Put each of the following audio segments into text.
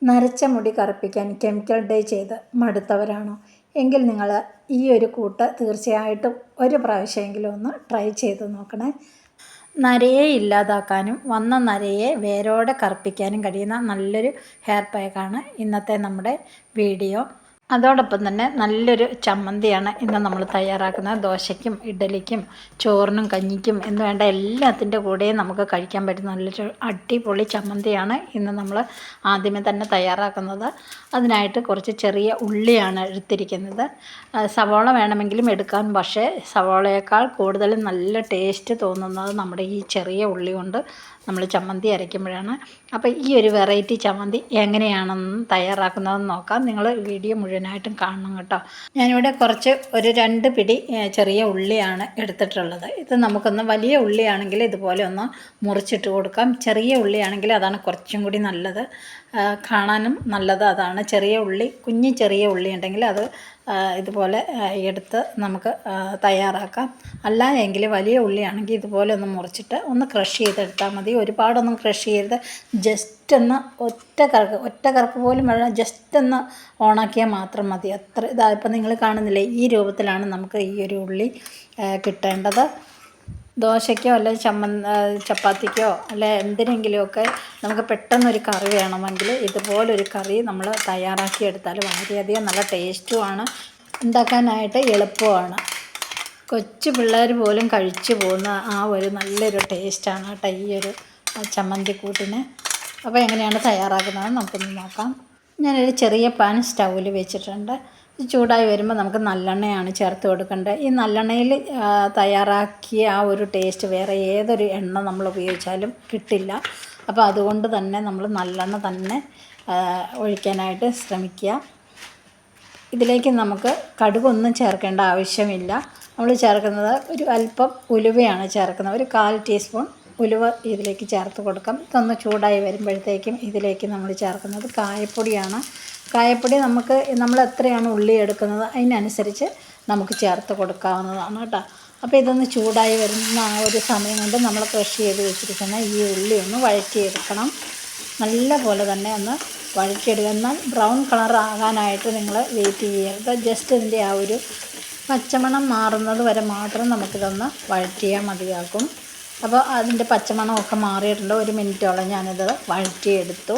നരച്ച മുടി കറുപ്പിക്കാൻ chemical dye ചെയ്ത് മടുത്തവരാണോ? എങ്കിൽ നിങ്ങൾ ഈ ഒരു കൂട്ട് തീർച്ചയായിട്ടും ഒരു പ്രാവശ്യമെങ്കിലും ഒന്ന് ട്രൈ ചെയ്ത് നോക്കണേ. നരയെ ഇല്ലാതാക്കാനും വന്ന നരയെ വേരോടെ കറുപ്പിക്കാനും കഴിയുന്ന നല്ലൊരു ഹെയർ പാക്കാണ് ഇന്നത്തെ നമ്മുടെ വീഡിയോ. അതോടൊപ്പം തന്നെ നല്ലൊരു ചമ്മന്തിയാണ് ഇന്ന് നമ്മൾ തയ്യാറാക്കുന്നത്. ദോശയ്ക്കും ഇഡ്ഡലിക്കും ചോറിനും കഞ്ഞിക്കും എന്ന് വേണ്ട എല്ലാത്തിൻ്റെ കൂടെയും നമുക്ക് കഴിക്കാൻ പറ്റുന്ന നല്ലൊരു അടിപൊളി ചമ്മന്തിയാണ് ഇന്ന് നമ്മൾ ആദ്യമേ തന്നെ തയ്യാറാക്കുന്നത്. അതിനായിട്ട് കുറച്ച് ചെറിയ ഉള്ളിയാണ് എടുത്തിരിക്കുന്നത്. സവോള വേണമെങ്കിലും എടുക്കാം, പക്ഷേ സവോളയേക്കാൾ കൂടുതൽ നല്ല ടേസ്റ്റ് തോന്നുന്നത് നമ്മുടെ ഈ ചെറിയ ഉള്ളി കൊണ്ട് നമ്മൾ ചമ്മന്തി അരയ്ക്കുമ്പോഴാണ്. അപ്പോൾ ഈ ഒരു വെറൈറ്റി ചമ്മന്തി എങ്ങനെയാണെന്ന് തയ്യാറാക്കുന്നതെന്ന് നോക്കാം. നിങ്ങൾ വീഡിയോ മുഴുവനായിട്ടും കാണണം കേട്ടോ. ഞാനിവിടെ ഒരു 2 പിടി ചെറിയ ഉള്ളിയാണ് എടുത്തിട്ടുള്ളത്. ഇത് നമുക്കൊന്ന് വലിയ ഉള്ളിയാണെങ്കിൽ ഇതുപോലെ ഒന്ന് മുറിച്ചിട്ട് കൊടുക്കാം. ചെറിയ ഉള്ളിയാണെങ്കിൽ അതാണ് കുറച്ചും കൂടി നല്ലത്, കാണാനും നല്ലത് അതാണ്. ചെറിയ ഉള്ളി ഉണ്ടെങ്കിൽ അത് ഇതുപോലെ എടുത്ത് നമുക്ക് തയ്യാറാക്കാം. അല്ല എങ്കിൽ വലിയ ഉള്ളിയാണെങ്കിൽ ഇതുപോലെ ഒന്ന് മുറിച്ചിട്ട് ഒന്ന് ക്രഷ് ചെയ്തെടുത്താൽ മതി. ഒരുപാടൊന്നും ക്രഷ് ചെയ്ത് ജസ്റ്റ് ഒന്ന് ഒറ്റ കറക്ക് പോലും വേണം, ജസ്റ്റ് ഒന്ന് ഓണാക്കിയാൽ മാത്രം മതി. അത്ര ഇപ്പം നിങ്ങൾ കാണുന്നില്ലേ, ഈ രൂപത്തിലാണ് നമുക്ക് ഈ ഒരു ഉള്ളി കിട്ടേണ്ടത്. ദോശയ്ക്കോ അല്ലെങ്കിൽ ചപ്പാത്തിക്കോ അല്ലെ എന്തിനെങ്കിലുമൊക്കെ നമുക്ക് പെട്ടെന്നൊരു കറി വേണമെങ്കിൽ ഇതുപോലൊരു കറി നമ്മൾ തയ്യാറാക്കിയെടുത്താൽ വളരെയധികം നല്ല ടേസ്റ്റുമാണ്, ഉണ്ടാക്കാനായിട്ട് എളുപ്പമാണ്. കൊച്ചു പിള്ളേർ പോലും കഴിച്ചു പോകുന്ന ആ ഒരു നല്ലൊരു ടേസ്റ്റാണ് കേട്ടോ ഈ ഒരു ചമ്മന്തിക്കൂട്ടിന്. അപ്പോൾ എങ്ങനെയാണ് തയ്യാറാക്കുന്നത് നമുക്കൊന്ന് നോക്കാം. ഞാനൊരു ചെറിയ പാൻ സ്റ്റൗവിൽ വെച്ചിട്ടുണ്ട്. ചൂടായി വരുമ്പോൾ നമുക്ക് നല്ലെണ്ണയാണ് ചേർത്ത് കൊടുക്കേണ്ടത്. ഈ നല്ലെണ്ണയിൽ തയ്യാറാക്കിയ ആ ഒരു ടേസ്റ്റ് വേറെ ഏതൊരു എണ്ണ നമ്മൾ ഉപയോഗിച്ചാലും കിട്ടില്ല. അപ്പോൾ അതുകൊണ്ട് തന്നെ നമ്മൾ നല്ലെണ്ണ തന്നെ ഒഴിക്കാനായിട്ട് ശ്രമിക്കുക. ഇതിലേക്ക് നമുക്ക് കടുകൊന്നും ചേർക്കേണ്ട ആവശ്യമില്ല. നമ്മൾ ചേർക്കുന്നത് ഒരു അല്പം ഉലുവയാണ് ചേർക്കുന്നത്. ഒരു 1/4 ടീസ്പൂൺ ഉലുവ ഇതിലേക്ക് ചേർത്ത് കൊടുക്കാം. ഇതൊന്ന് ചൂടായി വരുമ്പോഴത്തേക്കും ഇതിലേക്ക് നമ്മൾ ചേർക്കുന്നത് കായപ്പൊടിയാണ്. കായപ്പൊടി നമ്മൾ എത്രയാണ് ഉള്ളി എടുക്കുന്നത് അതിനനുസരിച്ച് നമുക്ക് ചേർത്ത് കൊടുക്കാവുന്നതാണ് കേട്ടോ. അപ്പോൾ ഇതൊന്ന് ചൂടായി വരുന്ന ആ ഒരു സമയം കൊണ്ട് നമ്മൾ ക്രഷ് ചെയ്ത് വെച്ചിരിക്കുന്ന ഈ ഉള്ളി ഒന്ന് വഴറ്റിയെടുക്കണം. നല്ല പോലെ തന്നെ ഒന്ന് വഴറ്റിയെടുക്കുക. എന്നാൽ ബ്രൗൺ കളർ ആകാനായിട്ട് നിങ്ങൾ വെയിറ്റ് ചെയ്യരുത്. ജസ്റ്റ് ഇതിൻ്റെ ആ ഒരു പച്ചമണം മാറുന്നത് വരെ മാത്രം നമുക്കിതൊന്ന് വഴറ്റിയാൽ മതിയാകും. അപ്പോൾ അതിൻ്റെ പച്ചമണമൊക്കെ മാറിയിട്ടുണ്ട്. 1 മിനിറ്റോളം ഞാനിത് വഴറ്റിയെടുത്തു.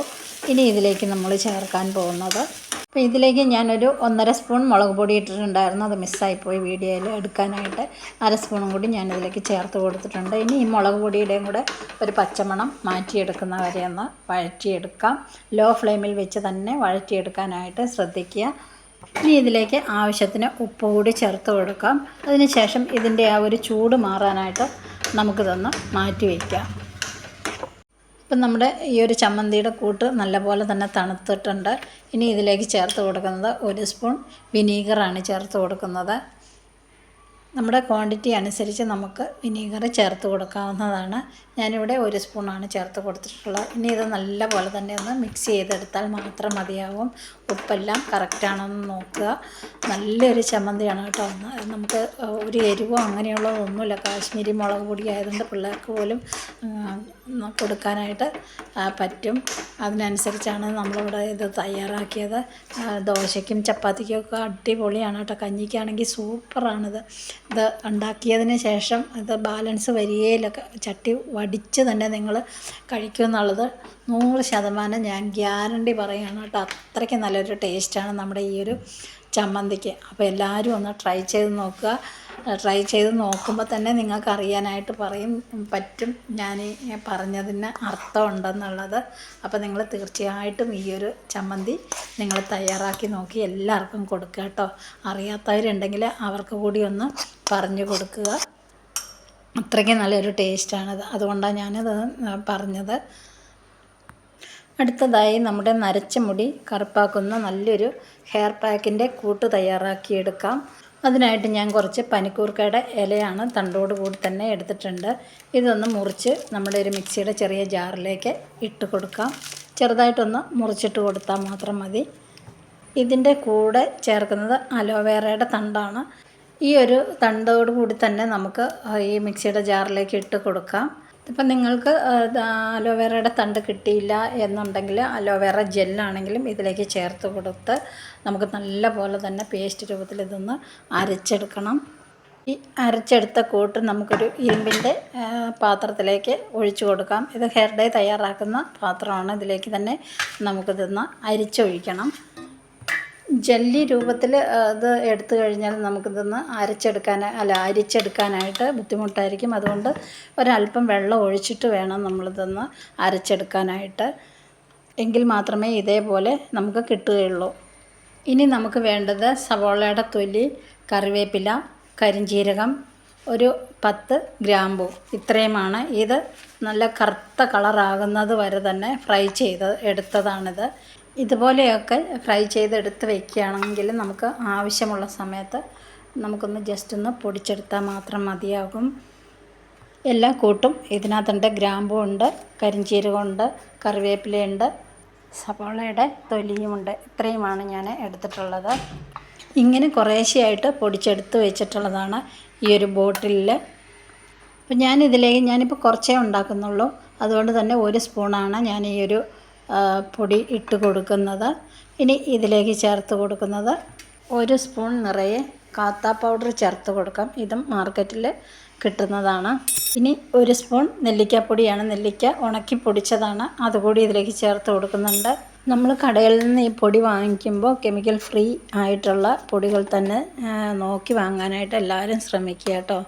ഇനി ഇതിലേക്ക് നമ്മൾ ചേർക്കാൻ പോകുന്നത്, അപ്പോൾ ഇതിലേക്ക് ഞാനൊരു 1.5 സ്പൂൺ മുളക് പൊടി ഇട്ടിട്ടുണ്ടായിരുന്നു, അത് മിസ്സായിപ്പോയി വീഡിയോയിൽ എടുക്കാനായിട്ട്. 1/2 സ്പൂണും കൂടി ഞാനിതിലേക്ക് ചേർത്ത് കൊടുത്തിട്ടുണ്ട്. ഇനി ഈ മുളക് പൊടിയുടെയും കൂടെ ഒരു പച്ചമണം മാറ്റിയെടുക്കുന്ന വരെ ഒന്ന് വഴറ്റിയെടുക്കാം. ലോ ഫ്ലെയിമിൽ വെച്ച് തന്നെ വഴറ്റിയെടുക്കാനായിട്ട് ശ്രദ്ധിക്കുക. ഇനി ഇതിലേക്ക് ആവശ്യത്തിന് ഉപ്പ് കൂടി ചേർത്ത് കൊടുക്കാം. അതിനുശേഷം ഇതിൻ്റെ ആ ഒരു ചൂട് മാറാനായിട്ട് നമുക്കിതൊന്ന് മാറ്റി വയ്ക്കാം. ഇപ്പം നമ്മുടെ ഈ ഒരു ചമ്മന്തിയുടെ കൂട്ട് നല്ലപോലെ തന്നെ തണുത്തിട്ടുണ്ട്. ഇനി ഇതിലേക്ക് ചേർത്ത് കൊടുക്കുന്നത് 1 സ്പൂൺ വിനീഗറാണ് ചേർത്ത് കൊടുക്കുന്നത്. നമ്മുടെ ക്വാണ്ടിറ്റി അനുസരിച്ച് നമുക്ക് വിനീഗർ ചേർത്ത് കൊടുക്കാവുന്നതാണ്. ഞാനിവിടെ 1 സ്പൂണാണ് ചേർത്ത് കൊടുത്തിട്ടുള്ളത്. ഇനി ഇത് നല്ല പോലെ തന്നെ ഒന്ന് മിക്സ് ചെയ്തെടുത്താൽ മാത്രം മതിയാവും. ഉപ്പെല്ലാം കറക്റ്റാണെന്ന് നോക്കുക. നല്ലൊരു ചമ്മന്തിയാണ് കേട്ടോ. നമുക്ക് ഒരു എരിവോ അങ്ങനെയുള്ളതൊന്നുമില്ല. കാശ്മീരി മുളക് പൊടി ആയതുകൊണ്ട് പിള്ളേർക്ക് പോലും കൊടുക്കാനായിട്ട് പറ്റും. അതിനനുസരിച്ചാണ് നമ്മളിവിടെ ഇത് തയ്യാറാക്കിയത്. ദോശയ്ക്കും ചപ്പാത്തിക്കും ഒക്കെ അടിപൊളിയാണ് കേട്ടോ. കഞ്ഞിക്കാണെങ്കിൽ സൂപ്പറാണിത്. ഇത് ഉണ്ടാക്കിയതിന് ശേഷം ഇത് ബാലൻസ് വരികയിലൊക്കെ ചട്ടി വടിച്ച് തന്നെ നിങ്ങൾ കഴിക്കുമെന്നുള്ളത് 100% ഞാൻ ഗ്യാരണ്ടി പറയുകയാണ് കേട്ടോ. അത്രയ്ക്ക് നല്ലൊരു ടേസ്റ്റാണ് നമ്മുടെ ഈ ഒരു ചമ്മന്തിക്ക്. അപ്പോൾ എല്ലാവരും ഒന്ന് ട്രൈ ചെയ്ത് നോക്കുക. ട്രൈ ചെയ്ത് നോക്കുമ്പോൾ തന്നെ നിങ്ങൾക്ക് അറിയാനായിട്ട് പറ്റും ഞാൻ പറഞ്ഞതിന് അർത്ഥമുണ്ടെന്നുള്ളത്. അപ്പോൾ നിങ്ങൾ തീർച്ചയായിട്ടും ഈ ഒരു ചമ്മന്തി നിങ്ങൾ തയ്യാറാക്കി നോക്കി എല്ലാവർക്കും കൊടുക്കുക കേട്ടോ. അറിയാത്തവരുണ്ടെങ്കിൽ അവർക്ക് കൂടി ഒന്ന് പറഞ്ഞു കൊടുക്കുക. അത്രയ്ക്ക് നല്ലൊരു ടേസ്റ്റാണിത്, അതുകൊണ്ടാണ് ഞാനത് പറഞ്ഞത്. അടുത്തതായി നമ്മുടെ നരച്ച മുടി കറുപ്പാക്കുന്ന നല്ലൊരു ഹെയർ പാക്കിൻ്റെ കൂട്ട് തയ്യാറാക്കിയെടുക്കാം. അതിനായിട്ട് ഞാൻ കുറച്ച് പനിക്കൂർക്കയുടെ ഇലയാണ് തണ്ടോട് കൂടി തന്നെ എടുത്തിട്ടുണ്ട്. ഇതൊന്ന് മുറിച്ച് നമ്മുടെ ഒരു മിക്സിയുടെ ചെറിയ ജാറിലേക്ക് ഇട്ട് കൊടുക്കാം. ചെറുതായിട്ടൊന്ന് മുറിച്ചിട്ട് കൊടുത്താൽ മാത്രം മതി. ഇതിൻ്റെ കൂടെ ചേർക്കുന്നത് അലോവേറയുടെ തണ്ടാണ്. ഈ ഒരു തണ്ടോട് കൂടി തന്നെ നമുക്ക് ഈ മിക്സിയുടെ ജാറിലേക്ക് ഇട്ട് കൊടുക്കാം. ഇപ്പം നിങ്ങൾക്ക് അലോവേറയുടെ തണ്ട് കിട്ടിയില്ല എന്നുണ്ടെങ്കിൽ അലോവേറ ജെല്ലാണെങ്കിലും ഇതിലേക്ക് ചേർത്ത് കൊടുത്ത് നമുക്ക് നല്ല പോലെ തന്നെ പേസ്റ്റ് രൂപത്തിൽ ഇതൊന്ന് അരച്ചെടുക്കണം. ഈ അരച്ചെടുത്ത കൂട്ട് നമുക്കൊരു ഇരുമ്പിൻ്റെ പാത്രത്തിലേക്ക് ഒഴിച്ചു കൊടുക്കാം. ഇത് ഹെയർ ഡൈ തയ്യാറാക്കുന്ന പാത്രമാണ്. ഇതിലേക്ക് തന്നെ നമുക്കിതൊന്ന് അരിച്ചൊഴിക്കണം. ജെല്ലി രൂപത്തിൽ ഇത് എടുത്തു കഴിഞ്ഞാൽ നമുക്കിതൊന്ന് അരിച്ചെടുക്കാനായിട്ട് ബുദ്ധിമുട്ടായിരിക്കും. അതുകൊണ്ട് ഒരല്പം വെള്ളം ഒഴിച്ചിട്ട് വേണം നമ്മളിതൊന്ന് അരച്ചെടുക്കാനായിട്ട്. എങ്കിൽ മാത്രമേ ഇതേപോലെ നമുക്ക് കിട്ടുകയുള്ളൂ. ഇനി നമുക്ക് വേണ്ടത് സവോളയുടെ തൊലി, കറിവേപ്പില, കരിഞ്ജീരകം, ഒരു 10 ഗ്രാമ്പൂ, ഇത്രയുമാണ്. ഇത് നല്ല കറുത്ത കളറാകുന്നത് വരെ തന്നെ ഫ്രൈ ചെയ്ത് എടുത്തതാണിത്. ഇതുപോലെയൊക്കെ ഫ്രൈ ചെയ്തെടുത്ത് വയ്ക്കുകയാണെങ്കിൽ നമുക്ക് ആവശ്യമുള്ള സമയത്ത് നമുക്കൊന്ന് ജസ്റ്റ് ഒന്ന് പൊടിച്ചെടുത്താൽ മാത്രം മതിയാകും. എല്ലാ കൂട്ടും ഇതിനകത്തുണ്ട്. ഗ്രാമ്പൂ ഉണ്ട്, കരിഞ്ജീരകമുണ്ട്, കറിവേപ്പിലയുണ്ട്, സവാളയുടെ തൊലിയുമുണ്ട്. ഇത്രയുമാണ് ഞാൻ എടുത്തിട്ടുള്ളത്. ഇങ്ങനെ കുറേശ്ശെയായിട്ട് പൊടിച്ചെടുത്ത് വെച്ചിട്ടുള്ളതാണ് ഈ ഒരു ബോട്ടിലിൽ. അപ്പം ഞാനിപ്പോൾ കുറച്ചേ ഉണ്ടാക്കുന്നുള്ളൂ. അതുകൊണ്ട് തന്നെ 1 സ്പൂണാണ് ഞാൻ ഈ ഒരു പൊടി ഇട്ട് കൊടുക്കുന്നത്. ഇനി ഇതിലേക്ക് ചേർത്ത് കൊടുക്കുന്നത് 1 സ്പൂൺ നിറയെ കാത്താ പൗഡർ ചേർത്ത് കൊടുക്കാം. ഇതും മാർക്കറ്റിൽ കിട്ടുന്നതാണ്. ഇനി 1 സ്പൂൺ നെല്ലിക്കാപ്പൊടിയാണ്. നെല്ലിക്ക ഉണക്കി പൊടിച്ചതാണ്. അതുകൂടി ഇതിലേക്ക് ചേർത്ത് കൊടുക്കുന്നുണ്ട്. നമ്മൾ കടയിൽ നിന്ന് ഈ പൊടി വാങ്ങിക്കുമ്പോൾ കെമിക്കൽ ഫ്രീ ആയിട്ടുള്ള പൊടികൾ തന്നെ നോക്കി വാങ്ങാനായിട്ട് എല്ലാവരും ശ്രമിക്കുക കേട്ടോ.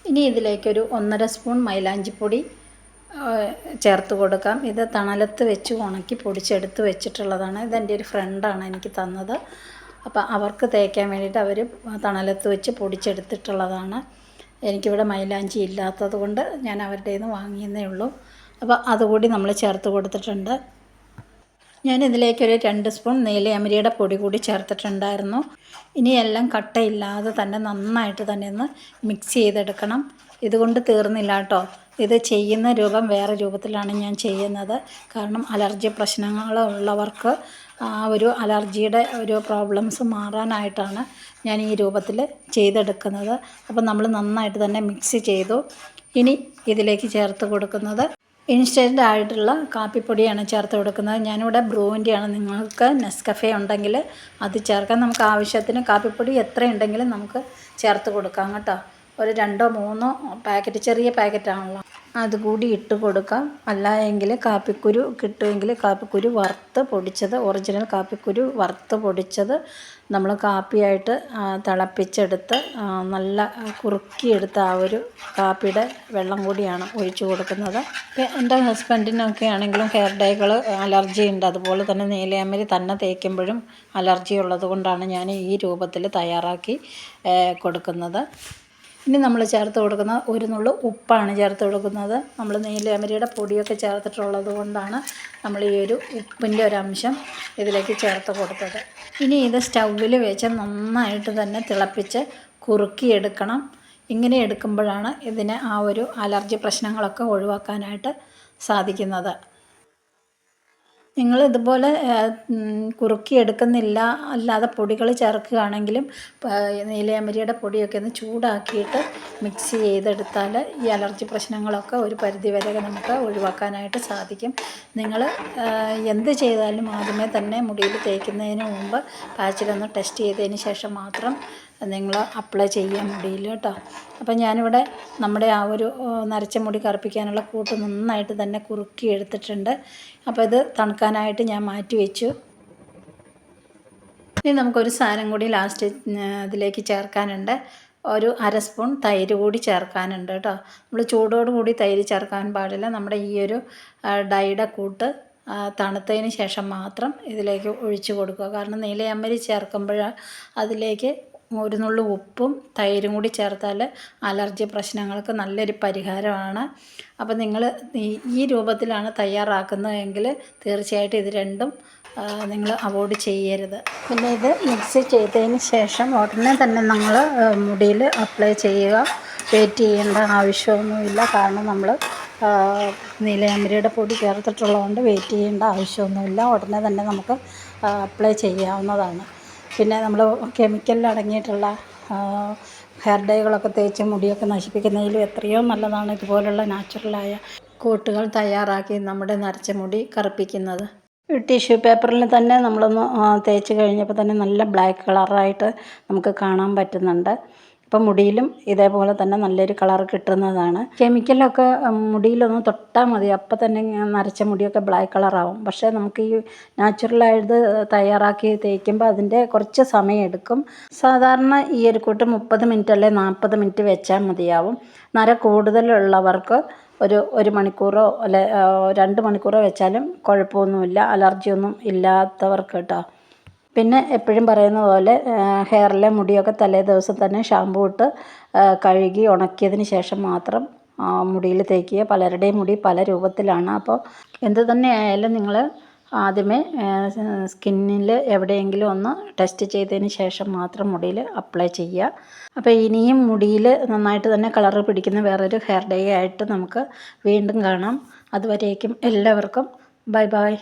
ഇനി ഇതിലേക്കൊരു 1.5 സ്പൂൺ മൈലാഞ്ചിപ്പൊടി ചേർത്ത് കൊടുക്കാം. ഇത് തണലത്ത് വെച്ച് ഉണക്കി പൊടിച്ചെടുത്ത് വെച്ചിട്ടുള്ളതാണ്. ഇതെൻ്റെ ഒരു ഫ്രണ്ടാണ് എനിക്ക് തന്നത്. അപ്പോൾ അവർക്ക് തേക്കാൻ വേണ്ടിയിട്ട് അവർ തണലത്ത് വെച്ച് പൊടിച്ചെടുത്തിട്ടുള്ളതാണ്. എനിക്കിവിടെ മൈലാഞ്ചി ഇല്ലാത്തത് കൊണ്ട് ഞാൻ അവരുടെ നിന്ന് വാങ്ങിയെന്നേ ഉള്ളൂ. അപ്പോൾ അതുകൂടി നമ്മൾ ചേർത്ത് കൊടുത്തിട്ടുണ്ട്. ഞാനിതിലേക്കൊരു 2 സ്പൂൺ നീലയമരിയുടെ പൊടി കൂടി ചേർത്തിട്ടുണ്ടായിരുന്നു. ഇനിയെല്ലാം കട്ടയില്ലാതെ തന്നെ നന്നായിട്ട് തന്നെ ഒന്ന് മിക്സ് ചെയ്തെടുക്കണം. ഇതുകൊണ്ട് തീർന്നില്ല കേട്ടോ. ഇത് ചെയ്യുന്ന രൂപം വേറെ രൂപത്തിലാണ് ഞാൻ ചെയ്യുന്നത്. കാരണം അലർജി പ്രശ്നങ്ങളുള്ളവർക്ക് ആ ഒരു അലർജിയുടെ ഒരു പ്രോബ്ലംസ് മാറാനായിട്ടാണ് ഞാൻ ഈ രൂപത്തിൽ ചെയ്തെടുക്കുന്നത്. അപ്പോൾ നമ്മൾ നന്നായിട്ട് തന്നെ മിക്സ് ചെയ്തു. ഇനി ഇതിലേക്ക് ചേർത്ത് കൊടുക്കുന്നത് ഇൻസ്റ്റൻ്റ് ആയിട്ടുള്ള കാപ്പിപ്പൊടിയാണ് ചേർത്ത് കൊടുക്കുന്നത്. ഞാനിവിടെ ബ്രൂവിൻ്റെയാണ്. നിങ്ങൾക്ക് നെസ്കഫേ ഉണ്ടെങ്കിൽ അത് ചേർക്കാം. നമുക്ക് ആവശ്യത്തിന് കാപ്പിപ്പൊടി എത്ര ഉണ്ടെങ്കിലും നമുക്ക് ചേർത്ത് കൊടുക്കാം കേട്ടോ. ഒരു 2-3 പാക്കറ്റ്, ചെറിയ പാക്കറ്റാണല്ലോ, അതുകൂടി ഇട്ട് കൊടുക്കാം. അല്ല എങ്കിൽ കാപ്പിക്കുരു കിട്ടുമെങ്കിൽ കാപ്പിക്കുരു വറുത്ത് പൊടിച്ചത്, ഒറിജിനൽ കാപ്പിക്കുരു വറുത്ത് പൊടിച്ചത് നമ്മൾ കാപ്പിയായിട്ട് തിളപ്പിച്ചെടുത്ത് നല്ല കുറുക്കിയെടുത്ത ആ ഒരു കാപ്പിയുടെ വെള്ളം കൂടിയാണ് ഒഴിച്ചു കൊടുക്കുന്നത്. എൻ്റെ ഹസ്ബൻഡിനൊക്കെ ആണെങ്കിലും ഹെയർ ഡൈകൾ അലർജി ഉണ്ട്. അതുപോലെ തന്നെ നീലയമരി തന്നെ തേക്കുമ്പോഴും അലർജി ഉള്ളത് കൊണ്ടാണ് ഞാൻ ഈ രൂപത്തിൽ തയ്യാറാക്കി കൊടുക്കുന്നത്. ഇനി നമ്മൾ ചേർത്ത് കൊടുക്കുന്ന 1 നുള്ളു ഉപ്പാണ് ചേർത്ത് കൊടുക്കുന്നത്. നമ്മൾ നീലയമരിയുടെ പൊടിയൊക്കെ ചേർത്തിട്ടുള്ളത് കൊണ്ടാണ് നമ്മൾ ഈ ഒരു ഉപ്പിൻ്റെ ഒരംശം ഇതിലേക്ക് ചേർത്ത് കൊടുത്തത്. ഇനി ഇത് സ്റ്റൗവിൽ വെച്ച് നന്നായിട്ട് തന്നെ തിളപ്പിച്ച് കുറുക്കിയെടുക്കണം. ഇങ്ങനെ എടുക്കുമ്പോഴാണ് ഇതിന് ആ ഒരു അലർജി പ്രശ്നങ്ങളൊക്കെ ഒഴിവാക്കാനായിട്ട് സാധിക്കുന്നത്. നിങ്ങൾ ഇതുപോലെ കുറുക്കിയെടുക്കുന്നില്ല, അല്ലാതെ പൊടികൾ ചേർക്കുകയാണെങ്കിലും നീലയമരിയുടെ പൊടിയൊക്കെ ഒന്ന് ചൂടാക്കിയിട്ട് മിക്സ് ചെയ്തെടുത്താൽ ഈ അലർജി പ്രശ്നങ്ങളൊക്കെ ഒരു പരിധിവരെ നമുക്ക് ഒഴിവാക്കാനായിട്ട് സാധിക്കും. നിങ്ങൾ എന്ത് ചെയ്താലും ആദ്യമേ തന്നെ മുടിയിൽ തേക്കുന്നതിന് മുമ്പ് പാച്ചിലൊന്ന് ടെസ്റ്റ് ചെയ്തതിന് ശേഷം മാത്രം നിങ്ങൾ അപ്ലൈ ചെയ്യാൻ മുടിയിൽ കേട്ടോ. അപ്പം ഞാനിവിടെ നമ്മുടെ ആ ഒരു നരച്ച മുടി കറുപ്പിക്കാനുള്ള കൂട്ട് നന്നായിട്ട് തന്നെ കുറുക്കി എടുത്തിട്ടുണ്ട്. അപ്പോൾ ഇത് തണുക്കാനായിട്ട് ഞാൻ മാറ്റി വെച്ചു. ഇനി നമുക്കൊരു സാധനം കൂടി ലാസ്റ്റ് ഇതിലേക്ക് ചേർക്കാനുണ്ട്. ഒരു 1/2 സ്പൂൺ തൈര് കൂടി ചേർക്കാനുണ്ട് കേട്ടോ. നമ്മൾ ചൂടോടുകൂടി തൈര് ചേർക്കാൻ പാടില്ല. നമ്മുടെ ഈ ഒരു ഡൈയുടെ കൂട്ട് തണുത്തതിന് ശേഷം മാത്രം ഇതിലേക്ക് ഒഴിച്ചു കൊടുക്കുക. കാരണം നീലയമരി ചേർക്കുമ്പോൾ അതിലേക്ക് 1 നുള്ളു ഉപ്പും തൈരും കൂടി ചേർത്താൽ അലർജി പ്രശ്നങ്ങൾക്ക് നല്ലൊരു പരിഹാരമാണ്. അപ്പോൾ നിങ്ങൾ ഈ രൂപത്തിലാണ് തയ്യാറാക്കുന്നതെങ്കിൽ തീർച്ചയായിട്ടും ഇത് രണ്ടും നിങ്ങൾ അവോയ്ഡ് ചെയ്യരുത്. പിന്നെ ഇത് മിക്സ് ചെയ്തതിന് ശേഷം ഉടനെ തന്നെ നിങ്ങൾ മുടിയിൽ അപ്ലൈ ചെയ്യുക. വെയിറ്റ് ചെയ്യേണ്ട ആവശ്യമൊന്നുമില്ല. കാരണം നമ്മൾ നീലയമരിയുടെ പൊടി ചേർത്തിട്ടുള്ളതുകൊണ്ട് വെയിറ്റ് ചെയ്യേണ്ട ആവശ്യമൊന്നുമില്ല. ഉടനെ തന്നെ നമുക്ക് അപ്ലൈ ചെയ്യാവുന്നതാണ്. പിന്നെ നമ്മൾ കെമിക്കലിൽ അടങ്ങിയിട്ടുള്ള ഹെയർ ഡൈകളൊക്കെ തേച്ച് മുടിയൊക്കെ നശിപ്പിക്കുന്നതിലും എത്രയോ നല്ലതാണ് ഇതുപോലുള്ള നാച്ചുറലായ കൂട്ടുകൾ തയ്യാറാക്കി നമ്മുടെ നരച്ച മുടി കറുപ്പിക്കുന്നത്. ടിഷ്യൂ പേപ്പറിൽ തന്നെ നമ്മളൊന്ന് തേച്ച് കഴിഞ്ഞപ്പോൾ തന്നെ നല്ല ബ്ലാക്ക് കളറായിട്ട് നമുക്ക് കാണാൻ പറ്റുന്നുണ്ട്. ഇപ്പം മുടിയിലും ഇതേപോലെ തന്നെ നല്ലൊരു കളർ കിട്ടുന്നതാണ്. കെമിക്കലൊക്കെ മുടിയിലൊന്ന് തൊട്ടാൽ മതി, അപ്പം തന്നെ നരച്ച മുടിയൊക്കെ ബ്ലാക്ക് കളറാവും. പക്ഷേ നമുക്ക് ഈ നാച്ചുറലായത് തയ്യാറാക്കി തേക്കുമ്പോൾ അതിൻ്റെ കുറച്ച് സമയം എടുക്കും. സാധാരണ ഈ ഒരു കൂട്ട് 30 മിനിറ്റ് അല്ലെ 40 മിനിറ്റ് വെച്ചാൽ മതിയാവും. നര കൂടുതലുള്ളവർക്ക് ഒരു മണിക്കൂറോ അല്ലെ 2 മണിക്കൂറോ വെച്ചാലും കുഴപ്പമൊന്നുമില്ല, അലർജിയൊന്നും ഇല്ലാത്തവർക്ക് കേട്ടോ. പിന്നെ എപ്പോഴും പറയുന്ന പോലെ ഹെയറിലെ മുടിയൊക്കെ തലേ ദിവസം തന്നെ ഷാമ്പൂ ഇട്ട് കഴുകി ഉണക്കിയതിന് ശേഷം മാത്രം മുടിയിൽ തേക്കുക. പലരുടെയും മുടി പല രൂപത്തിലാണ്. അപ്പോൾ എന്ത് തന്നെ ആയാലും നിങ്ങൾ ആദ്യമേ സ്കിന്നിൽ എവിടെയെങ്കിലും ഒന്ന് ടെസ്റ്റ് ചെയ്തതിന് ശേഷം മാത്രം മുടിയിൽ അപ്ലൈ ചെയ്യുക. അപ്പോൾ ഇനിയും മുടിയിൽ നന്നായിട്ട് തന്നെ കളറ് പിടിക്കുന്ന വേറൊരു ഹെയർ ഡൈ ആയിട്ട് നമുക്ക് വീണ്ടും കാണാം. അതുവരേക്കും എല്ലാവർക്കും ബൈ ബൈ.